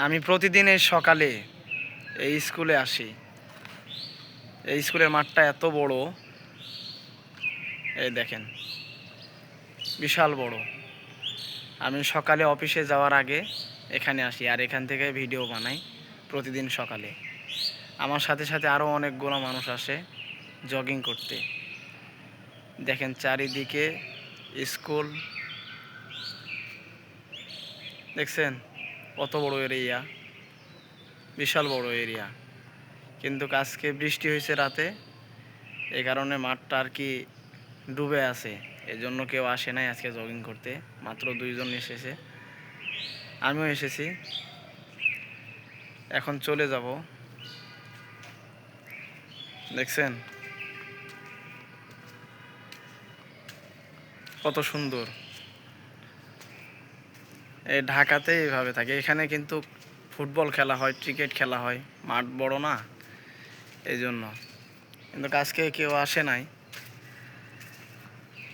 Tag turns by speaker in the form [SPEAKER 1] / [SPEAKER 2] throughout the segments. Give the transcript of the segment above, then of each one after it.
[SPEAKER 1] আমি প্রতিদিনের সকালে এই স্কুলে আসি। এই স্কুলের মাঠটা এত বড়, এই দেখেন, বিশাল বড়। আমি সকালে অফিসে যাওয়ার আগে এখানে আসি, আর এখান থেকে ভিডিও বানাই প্রতিদিন সকালে। আমার সাথে সাথে আরও অনেকগুলো মানুষ আসে জগিং করতে। দেখেন চারিদিকে স্কুল, দেখছেন কত বড় এরিয়া, বিশাল বড় এরিয়া। কিন্তু আজকে বৃষ্টি হয়েছে রাতে, এই কারণে মাঠটা আর কি ডুবে আছে। এজন্য কেউ আসে নাই আজকে জগিং করতে, মাত্র 2 জন এসেছে, আমিও এসেছি। এখন চলে যাব। দেখছেন কত সুন্দর। এই ঢাকাতে এইভাবে থাকে, এখানে কিন্তু ফুটবল খেলা হয়, ক্রিকেট খেলা হয়, মাঠ বড় না এই জন্য। কিন্তু আজকে কেউ আসে নাই,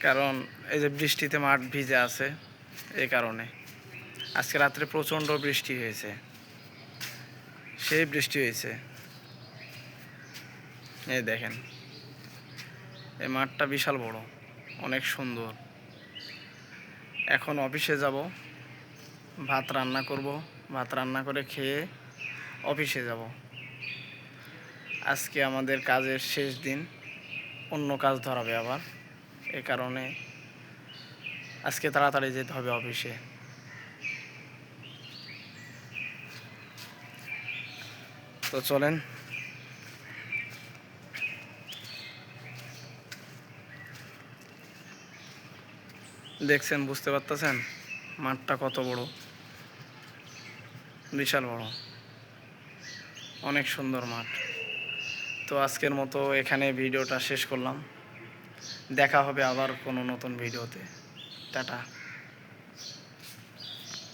[SPEAKER 1] কারণ এই যে বৃষ্টিতে মাঠ ভিজে আছে, এই কারণে। আজকে রাত্রে প্রচণ্ড বৃষ্টি হয়েছে, সেই বৃষ্টি হয়েছে। এই দেখেন, এই মাঠটা বিশাল বড়, অনেক সুন্দর। এখন অফিসে যাব, ভাত রান্না করব, ভাত রান্না করে খেয়ে অফিসে যাব। আজকে আমাদের কাজের শেষ দিন, অন্য কাজ ধরাবে আবার, এই কারণে আজকে তাড়াতাড়ি যেতে হবে অফিসে। তো চলেন। দেখছেন, বুঝতে পারতেছেন মাঠটা কত বড়, বিশাল বড়, অনেক সুন্দর মাঠ। তো আজকের মতো এখানে ভিডিওটা শেষ করলাম। দেখা হবে আবার কোনো নতুন ভিডিওতে। টাটা।